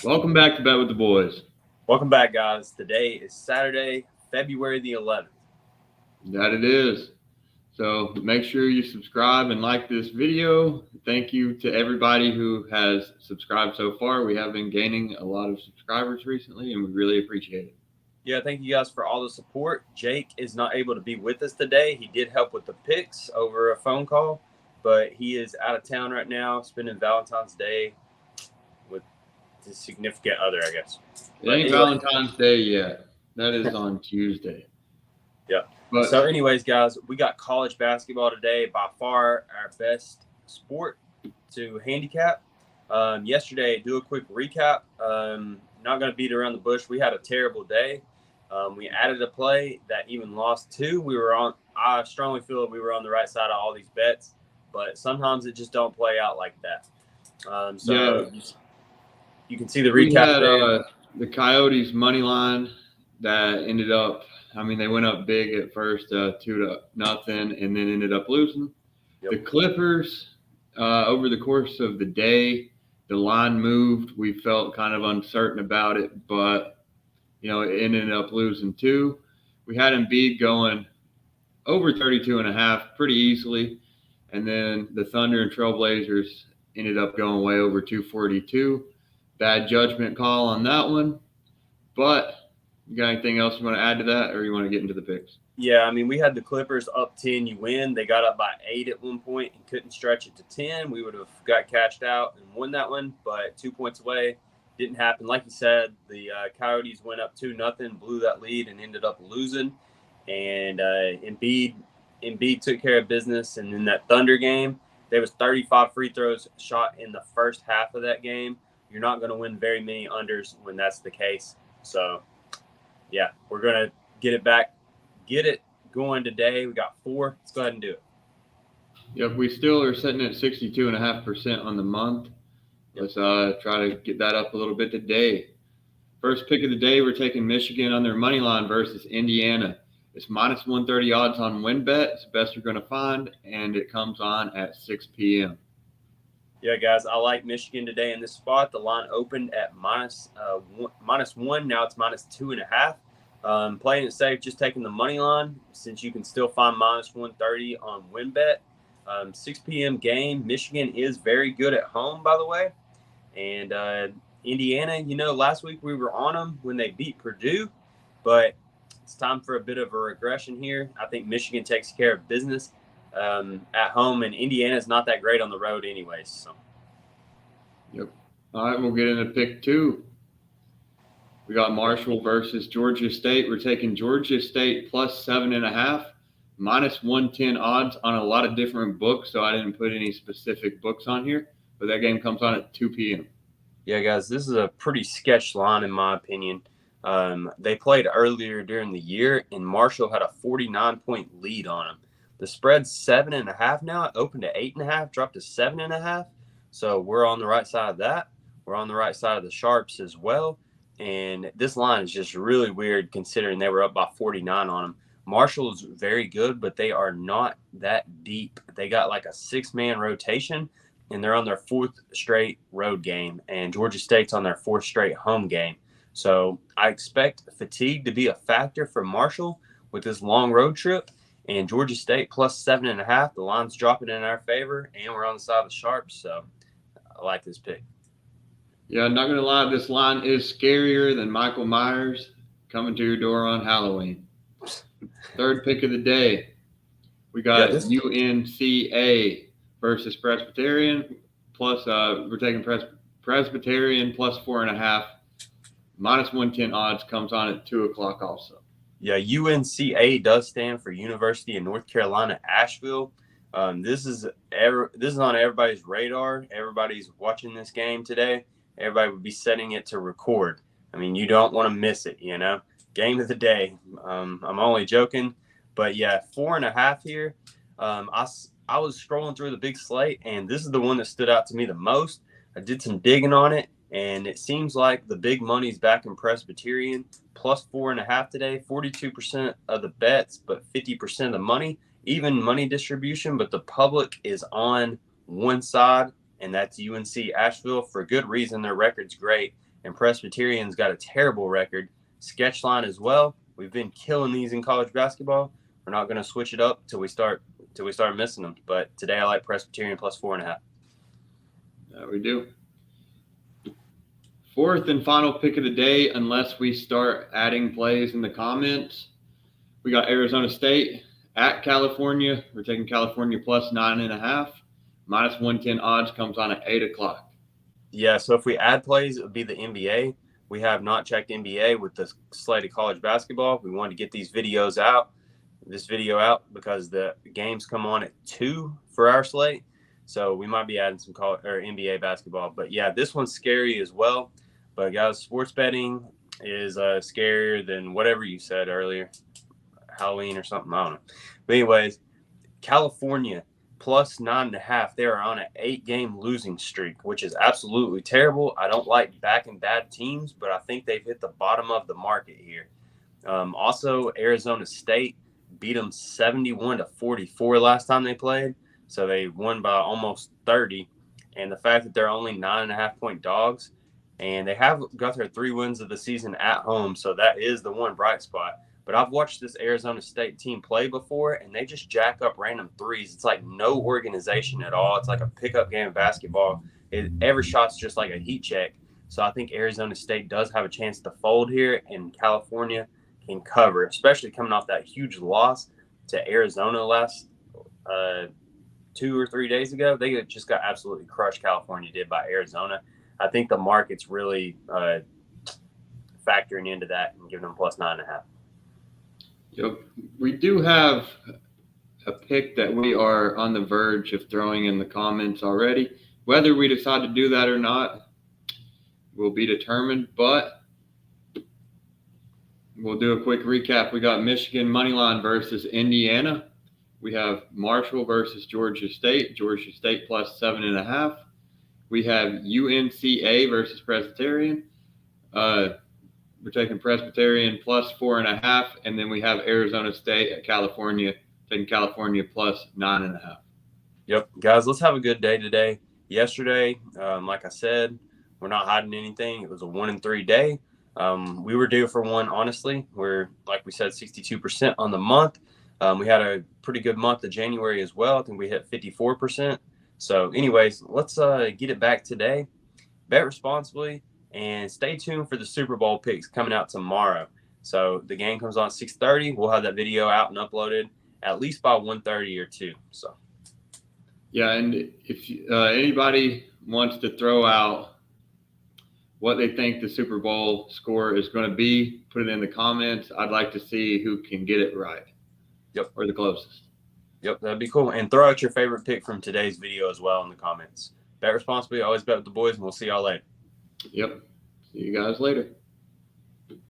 Welcome back to Bet with the Boys. Welcome back, guys. Today is Saturday, February the 11th. That it is. So make sure you subscribe and like this video. Thank you to everybody who has subscribed so far. We have been gaining a lot of subscribers recently, and we really appreciate it. Yeah, thank you guys for all the support. Jake is not able to be with us today. He did help with the picks over a phone call, but he is out of town right now, spending Valentine's Day with his significant other, I guess. It But ain't anyway, Valentine's Day yet. That is on Tuesday. yeah. So, But anyways, guys, we got college basketball today. By far our best sport to handicap. Yesterday, do a quick recap. Not going to beat around the bush. We had a terrible day. We added a play that even lost two. I strongly feel that we were on the right side of all these bets, but sometimes it just don't play out like that. yeah, You can see the we recap had there. the Coyotes money line that ended up. I mean, they went up big at first, 2-0, and then ended up losing. Yep. The Clippers, over the course of the day, the line moved. We felt kind of uncertain about it, but it ended up losing two. We had Embiid going over 32 and a half pretty easily, and then the Thunder and Trailblazers ended up going way over 242. Bad judgment call on that one, but you got anything else you want to add to that, or you want to get into the picks? Yeah, I mean, we had the Clippers up 10, you win. They got up by 8 at one point and couldn't stretch it to 10. We would have got cashed out and won that one, but 2 points away. Didn't happen. Like you said, the Coyotes went up 2-0, blew that lead, and ended up losing. And Embiid took care of business. And in that Thunder game, there was 35 free throws shot in the first half of that game. You're not going to win very many unders when that's the case. So, yeah, we're going to get it going today. We got 4. Let's go ahead and do it. Yep, we still are sitting at 62.5% on the month. Let's try to get that up a little bit today. First pick of the day, we're taking Michigan on their money line versus Indiana. It's minus 130 odds on Wynnbet. It's the best you're going to find, and it comes on at 6 p.m. Yeah, guys, I like Michigan today in this spot. The line opened at minus 1. Now it's minus 2.5. Playing it safe, just taking the money line since you can still find minus 130 on WynnBet. 6 p.m. game. Michigan is very good at home, by the way. And Indiana, last week we were on them when they beat Purdue, but it's time for a bit of a regression here. I think Michigan takes care of business at home, and Indiana's not that great on the road anyways. So. Yep. All right, we'll get into pick 2. We got Marshall versus Georgia State. We're taking Georgia State plus 7.5, minus 110 odds on a lot of different books, so I didn't put any specific books on here, but that game comes on at 2 p.m. Yeah, guys, this is a pretty sketch line in my opinion. They played earlier during the year, and Marshall had a 49-point lead on them. The spread's 7.5 now. It opened to 8.5, dropped to 7.5. So we're on the right side of that. We're on the right side of the sharps as well. And this line is just really weird considering they were up by 49 on them. Marshall's very good, but they are not that deep. They got like a 6-man rotation, and they're on their 4th straight road game. And Georgia State's on their 4th straight home game. So I expect fatigue to be a factor for Marshall with this long road trip. And Georgia State plus 7.5. The line's dropping in our favor, and we're on the side of the sharps. So I like this pick. Yeah, I'm not going to lie, this line is scarier than Michael Myers coming to your door on Halloween. Third pick of the day, we got UNCA versus Presbyterian. Plus, we're taking Presbyterian plus 4.5. Minus 110 odds comes on at 2 o'clock also. Yeah, UNCA does stand for University of North Carolina, Asheville. This is on everybody's radar. Everybody's watching this game today. Everybody would be setting it to record. I mean, you don't want to miss it, Game of the day. I'm only joking. But, yeah, 4.5 here. I was scrolling through the big slate, and this is the one that stood out to me the most. I did some digging on it, and it seems like the big money's back in Presbyterian. Plus 4.5 today, 42% of the bets, but 50% of the money. Even money distribution, but the public is on one side, and that's UNC Asheville for good reason. Their record's great, and Presbyterian's got a terrible record. Sketch line as well. We've been killing these in college basketball. We're not going to switch it up till we start missing them. But today I like Presbyterian plus 4.5. We do. Fourth and final pick of the day, unless we start adding plays in the comments. We got Arizona State at California. We're taking California plus 9.5. Minus 110 odds comes on at 8 o'clock. Yeah, so if we add plays, it would be the NBA. We have not checked NBA with the slate of college basketball. We wanted to get this video out because the games come on at 2 for our slate. So we might be adding some NBA basketball. But yeah, this one's scary as well. But guys, sports betting is scarier than whatever you said earlier, Halloween or something. I don't know. But anyways, California plus 9.5. They are on an 8-game losing streak, which is absolutely terrible. I don't like backing bad teams, but I think they've hit the bottom of the market here. Also, Arizona State beat them 71-44 last time they played. So they won by almost 30. And the fact that they're only 9.5-point dogs, and they have got their 3 wins of the season at home. So that is the one bright spot. But I've watched this Arizona State team play before, and they just jack up random threes. It's like no organization at all. It's like a pickup game of basketball. Every shot's just like a heat check. So I think Arizona State does have a chance to fold here, and California can cover, especially coming off that huge loss to Arizona last 2 or 3 days ago. They just got absolutely crushed, California did, by Arizona. I think the market's really factoring into that and giving them plus 9.5. Yep. We do have a pick that we are on the verge of throwing in the comments already. Whether we decide to do that or not will be determined, but we'll do a quick recap. We got Michigan moneyline versus Indiana. We have Marshall versus Georgia State plus 7.5. We have UNCA versus Presbyterian. We're taking Presbyterian plus 4.5, and then we have Arizona State at California, taking California plus 9.5. Yep, guys, let's have a good day today. Yesterday, like I said, we're not hiding anything. It was a 1-3 day. We were due for one, honestly. We're, like we said, 62% on the month. We had a pretty good month of January as well. I think we hit 54%. So anyways, let's get it back today. Bet responsibly. And stay tuned for the Super Bowl picks coming out tomorrow. So the game comes on at 6:30. We'll have that video out and uploaded at least by 1:30 or 2. So, yeah, and if anybody wants to throw out what they think the Super Bowl score is going to be, put it in the comments. I'd like to see who can get it right. Yep. Or the closest. Yep, that'd be cool. And throw out your favorite pick from today's video as well in the comments. Bet responsibly. Always bet with the boys, and we'll see y'all later. Yep. See you guys later.